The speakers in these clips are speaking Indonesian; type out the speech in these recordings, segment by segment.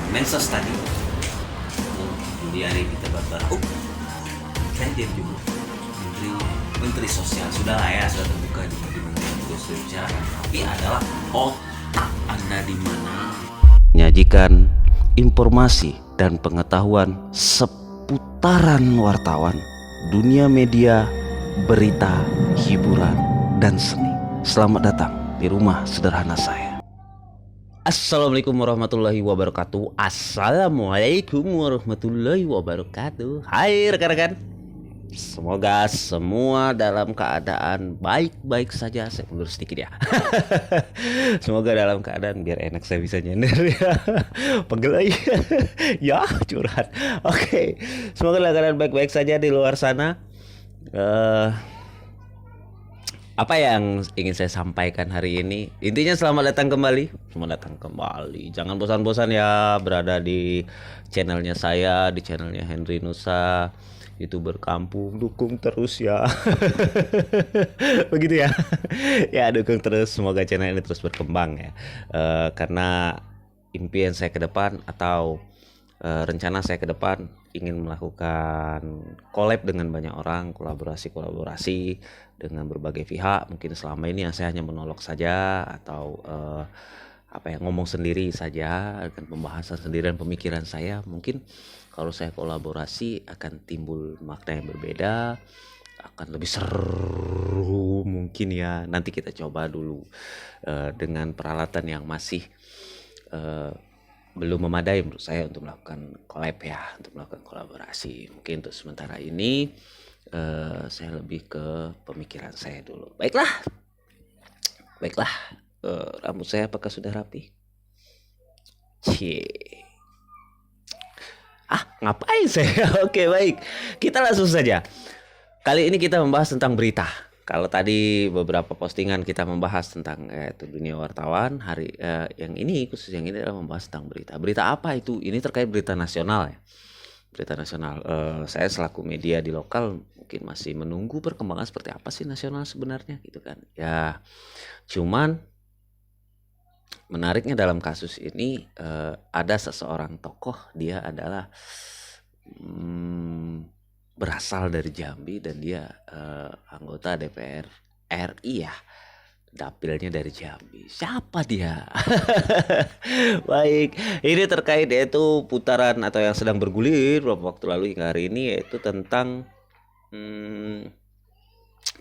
Mensos tadi Juliari kita berbicara. Saya dia juga Menteri Sosial sudah lah ya, sudah terbuka di mana juga sudah bicarakan. Tapi adalah otak Anda di mana? Menyajikan informasi dan pengetahuan seputaran wartawan, dunia media, berita, hiburan, dan seni. Selamat datang di rumah sederhana saya. Assalamualaikum warahmatullahi wabarakatuh. Assalamualaikum warahmatullahi wabarakatuh. Hai rekan-rekan, semoga semua dalam keadaan baik-baik saja. Saya mundur sedikit ya. Semoga dalam keadaan, biar enak saya bisa nyender ya. Pegel aja. Ya curhat. Oke. Semoga dalam keadaan baik-baik saja di luar sana. Apa yang ingin saya sampaikan hari ini? Intinya selamat datang kembali. Selamat datang kembali. Jangan bosan-bosan ya berada di channelnya saya, di channelnya Henry Nusa, YouTuber kampung. Dukung terus ya. Begitu ya. Ya dukung terus, semoga channel ini terus berkembang ya. Karena impian saya ke depan atau rencana saya ke depan ingin melakukan collab dengan banyak orang, kolaborasi dengan berbagai pihak. Mungkin selama ini yang saya hanya menolok saja atau ngomong sendiri saja dengan pembahasan sendiri dan pemikiran saya. Mungkin kalau saya kolaborasi akan timbul makna yang berbeda, akan lebih seru mungkin ya. Nanti kita coba dulu dengan peralatan yang masih belum memadai menurut saya untuk melakukan collab ya, untuk melakukan kolaborasi. Mungkin untuk sementara ini saya lebih ke pemikiran saya dulu. Baiklah, rambut saya apakah sudah rapi? Ngapain saya? Oke, baik, kita langsung saja. Kali ini kita membahas tentang berita. Kalau tadi beberapa postingan kita membahas tentang dunia wartawan, hari yang ini khusus yang ini adalah membahas tentang berita. Berita apa itu? Ini terkait berita nasional ya. Berita nasional. Saya selaku media di lokal mungkin masih menunggu perkembangan seperti apa sih nasional sebenarnya gitu kan. Ya, cuman menariknya dalam kasus ini ada seseorang tokoh, dia adalah berasal dari Jambi dan dia anggota DPR RI ya, dapilnya dari Jambi. Siapa dia? Baik, ini terkait yaitu putaran atau yang sedang bergulir beberapa waktu lalu hingga hari ini, yaitu tentang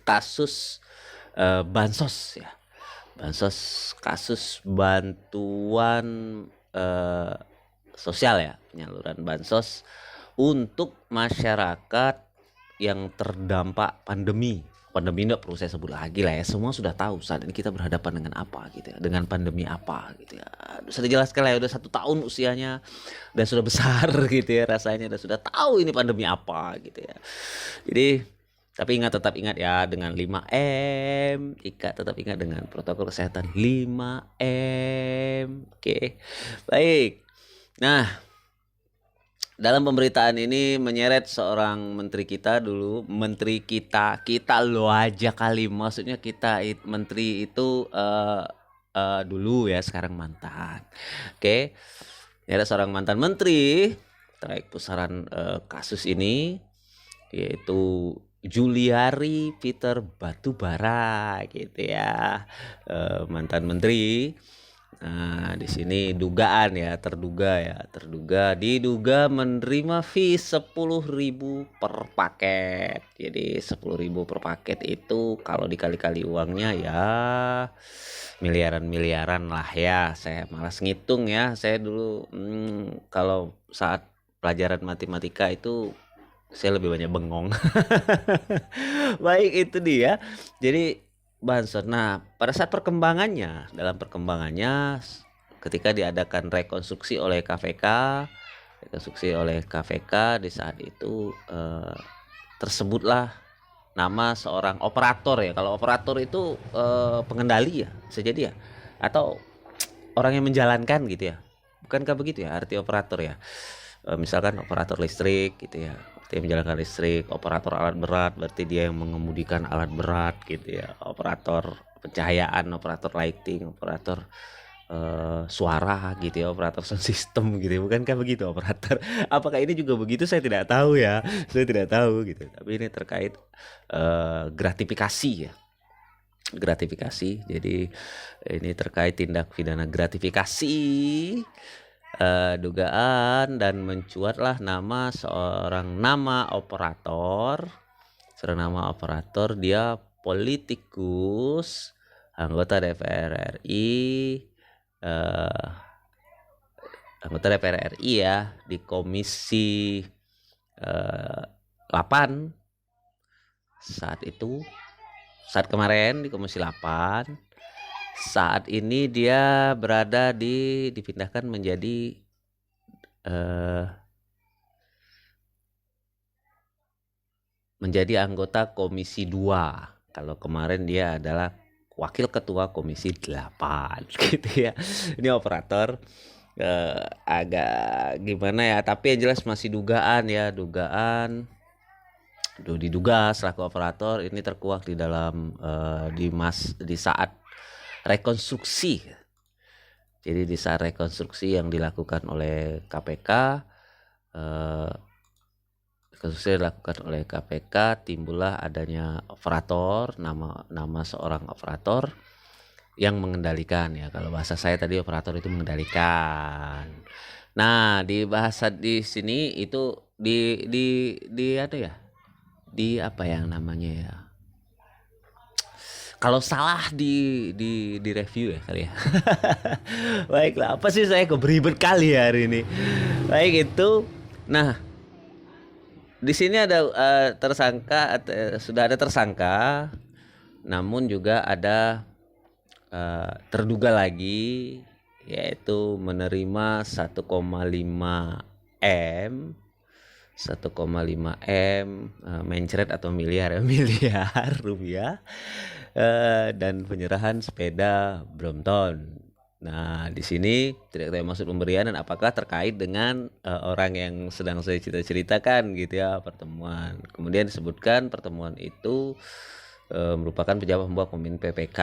kasus bansos ya, kasus bantuan sosial ya, penyaluran bansos untuk masyarakat yang terdampak pandemi. Pandemi tidak perlu saya sebut lagi lah ya. Semua sudah tahu saat ini kita berhadapan dengan apa gitu ya. Dengan pandemi apa gitu ya. Sudah jelaskan lah ya, udah 1 tahun usianya. Dan sudah besar gitu ya rasanya. Dan sudah tahu ini pandemi apa gitu ya. Jadi tapi tetap ingat ya dengan 5M. Tetap ingat dengan protokol kesehatan 5M. Oke. Baik. Nah, dalam pemberitaan ini menyeret seorang menteri kita dulu, kita lo aja kali, maksudnya kita menteri itu dulu ya, sekarang mantan. Oke. Ada seorang mantan menteri terkait pusaran kasus ini, yaitu Juliari Peter Batubara gitu ya, mantan menteri. Nah, di sini dugaan ya, terduga diduga menerima fee 10.000 per paket. Jadi 10.000 per paket itu kalau dikali-kali uangnya ya miliaran lah ya. Saya malas ngitung ya. Saya dulu kalau saat pelajaran matematika itu saya lebih banyak bengong. Baik, itu dia. Jadi bansos. Nah, pada saat dalam perkembangannya ketika diadakan rekonstruksi oleh KPK di saat itu tersebutlah nama seorang operator ya. Kalau operator itu pengendali ya, bisa jadi ya, atau orang yang menjalankan gitu ya. Bukankah begitu ya arti operator ya? Misalkan operator listrik gitu ya, yang menjalankan listrik. Operator alat berat berarti dia yang mengemudikan alat berat gitu ya. Operator pencahayaan, operator lighting, operator suara gitu ya, operator sound system gitu ya. Bukankah begitu operator? Apakah ini juga begitu? Saya tidak tahu ya. Saya tidak tahu gitu. Tapi ini terkait gratifikasi ya. Gratifikasi. Jadi ini terkait tindak pidana gratifikasi, dugaan dan mencuatlah nama operator, dia politikus, anggota DPR RI, ya, di Komisi 8 saat kemarin di Komisi 8. Saat ini dia dipindahkan menjadi anggota Komisi 2. Kalau kemarin dia adalah wakil ketua Komisi 8 gitu ya. Ini operator agak gimana ya, tapi yang jelas masih diduga selaku operator ini terkuak di dalam di saat rekonstruksi. Jadi di saat rekonstruksi yang dilakukan oleh KPK, timbullah adanya operator, nama seorang operator yang mengendalikan ya. Kalau bahasa saya tadi operator itu mengendalikan. Nah, di bahasa di sini itu apa yang namanya ya? Kalau salah di review ya kali ya. Baiklah, apa sih saya kok beribet kali ya hari ini. Baik itu. Nah, di sini ada sudah ada tersangka, namun juga ada terduga lagi, yaitu menerima 1,5 M, mencret atau miliar rupiah, dan penyerahan sepeda Brompton. Nah, di sini tidak tahu maksud pemberian dan apakah terkait dengan orang yang sedang saya ceritakan gitu ya, pertemuan. Kemudian disebutkan pertemuan itu merupakan pejabat pembuat pemimpin PPK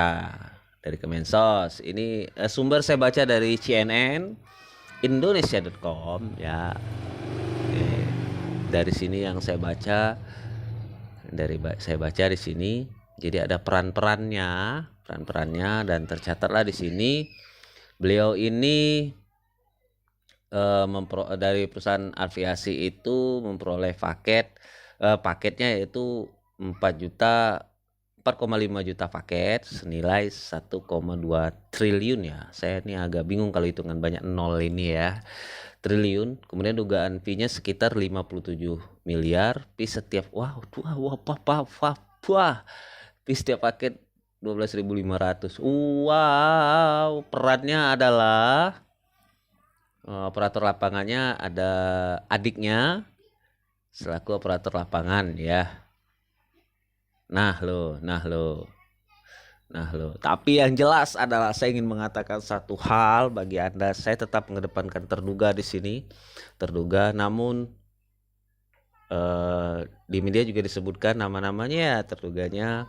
dari Kemensos. Ini sumber saya baca dari CNN Indonesia.com ya. Dari sini yang saya baca, di sini. Jadi ada peran-perannya dan tercatatlah di sini beliau ini dari perusahaan aviasi itu memperoleh paketnya yaitu 4,5 juta paket senilai 1,2 triliun ya. Saya ini agak bingung kalau hitungan banyak nol ini ya. Triliun. Kemudian dugaan fee-nya sekitar 57 miliar. Fee setiap fee setiap paket 12.500. Wow, perannya adalah operator lapangannya ada adiknya selaku operator lapangan ya. Nah lo. Tapi yang jelas adalah saya ingin mengatakan satu hal bagi Anda, saya tetap mengedepankan terduga di sini. Namun di media juga disebutkan nama-namanya ya, terduganya.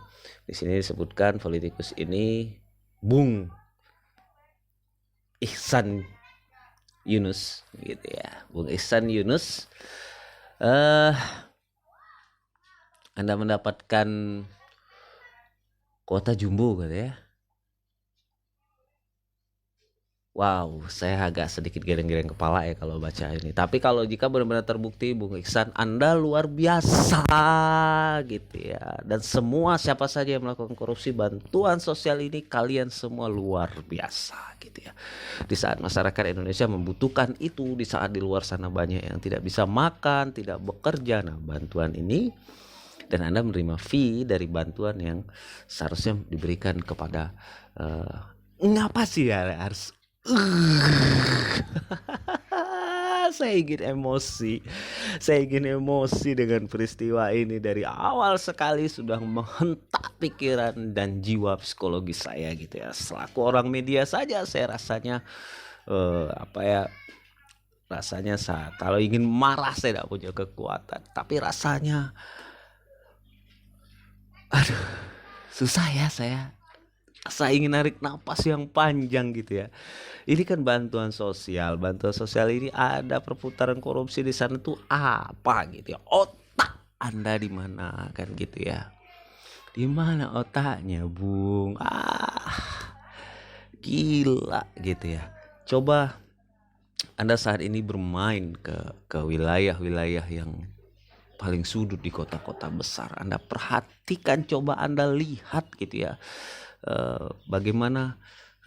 Di sini disebutkan politikus ini Bung Ihsan Yunus gitu ya. Bung Ihsan Yunus, Anda mendapatkan kuota jumbo gitu ya. Wow, saya agak sedikit geleng-geleng kepala ya kalau baca ini. Tapi kalau jika benar-benar terbukti Bung Iksan, Anda luar biasa gitu ya. Dan semua siapa saja yang melakukan korupsi bantuan sosial ini, kalian semua luar biasa gitu ya. Di saat masyarakat Indonesia membutuhkan itu, di saat di luar sana banyak yang tidak bisa makan, tidak bekerja, nah bantuan ini, dan Anda menerima fee dari bantuan yang seharusnya diberikan kepada ngapa sih ya harus saya ingin emosi dengan peristiwa ini. Dari awal sekali sudah menghentak pikiran dan jiwa psikologis saya gitu ya. Selaku orang media saja saya rasanya rasanya kalau ingin marah saya tidak punya kekuatan, tapi rasanya susah ya saya Saya ingin narik napas yang panjang gitu ya. Ini kan bantuan sosial. Bantuan sosial ini ada perputaran korupsi di sana tuh apa gitu ya. Otak Anda di mana kan gitu ya. Di mana otaknya, Bung? Gila gitu ya. Coba Anda saat ini bermain ke wilayah-wilayah yang paling sudut di kota-kota besar. Anda perhatikan, coba Anda lihat gitu ya. Bagaimana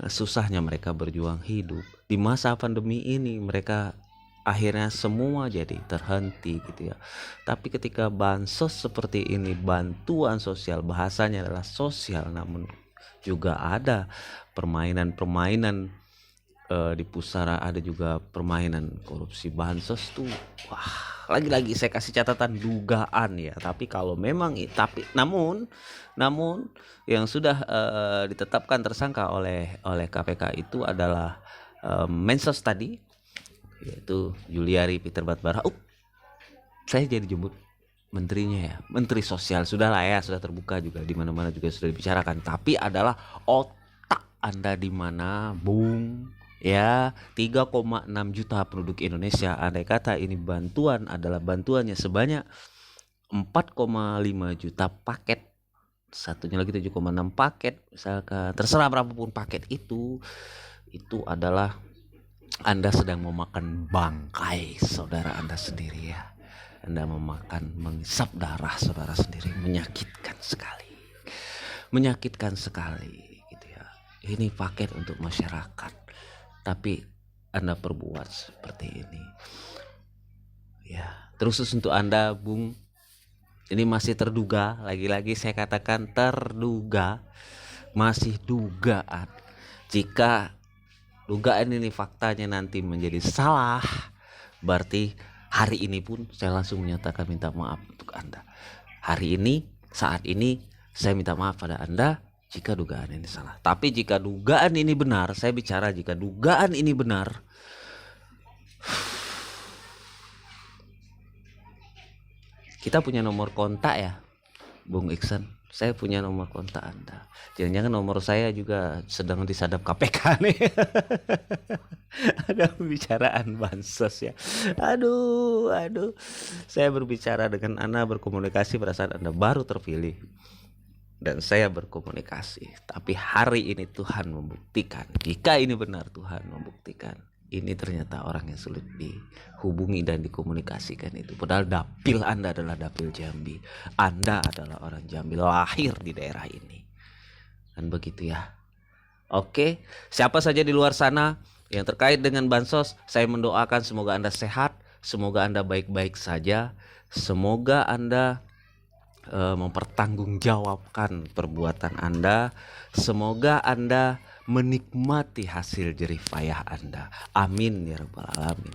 susahnya mereka berjuang hidup. Di masa pandemi ini mereka akhirnya semua jadi terhenti gitu ya. Tapi ketika bansos seperti ini, bantuan sosial, bahasanya adalah sosial, namun juga ada permainan-permainan di pusara, ada juga permainan korupsi. Bansos tuh wah, lagi-lagi saya kasih catatan dugaan ya. Tapi kalau memang namun yang sudah ditetapkan tersangka oleh KPK itu adalah Mensos tadi, yaitu Juliari Peter Batubara. Saya jadi jemput menterinya ya, Menteri Sosial. Sudahlah ya, sudah terbuka juga, di mana-mana juga sudah dibicarakan. Tapi adalah otak Anda di mana, Bung? Ya, 3,6 juta penduduk Indonesia. Andai kata ini bantuan adalah bantuannya sebanyak 4,5 juta paket, satunya lagi 7,6 paket, misalkan terserah berapapun paket itu adalah Anda sedang memakan bangkai saudara Anda sendiri ya. Anda mengisap darah saudara sendiri. Menyakitkan sekali gitu ya. Ini paket untuk masyarakat, tapi Anda perbuat seperti ini ya. Terus untuk Anda, Bung, ini masih terduga. Lagi-lagi saya katakan terduga, masih dugaan. Jika dugaan ini faktanya nanti menjadi salah, berarti hari ini pun saya langsung menyatakan minta maaf untuk Anda. Hari ini, saat ini saya minta maaf pada Anda jika dugaan ini salah. Tapi jika dugaan ini benar, saya bicara jika dugaan ini benar, kita punya nomor kontak ya, Bung Iksan. Saya punya nomor kontak Anda. Jangan-jangan nomor saya juga sedang disadap KPK nih. Ada pembicaraan bansos ya. Aduh. Saya berbicara dengan Anda, berkomunikasi pada saat Anda baru terpilih. Dan saya berkomunikasi. Tapi hari ini Tuhan membuktikan. Jika ini benar, Tuhan membuktikan. Ini ternyata orang yang sulit dihubungi dan dikomunikasikan itu. Padahal dapil Anda adalah dapil Jambi. Anda adalah orang Jambi, lahir di daerah ini. Dan begitu ya. Oke, siapa saja di luar sana yang terkait dengan bansos, saya mendoakan semoga Anda sehat, semoga Anda baik-baik saja, semoga Anda mempertanggungjawabkan perbuatan Anda, semoga Anda menikmati hasil jerih payah Anda. Amin ya rabbal alamin.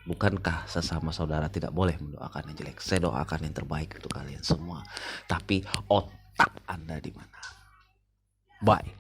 Bukankah sesama saudara tidak boleh mendoakan yang jelek? Saya doakan yang terbaik untuk kalian semua. Tapi otak Anda di mana? Bye.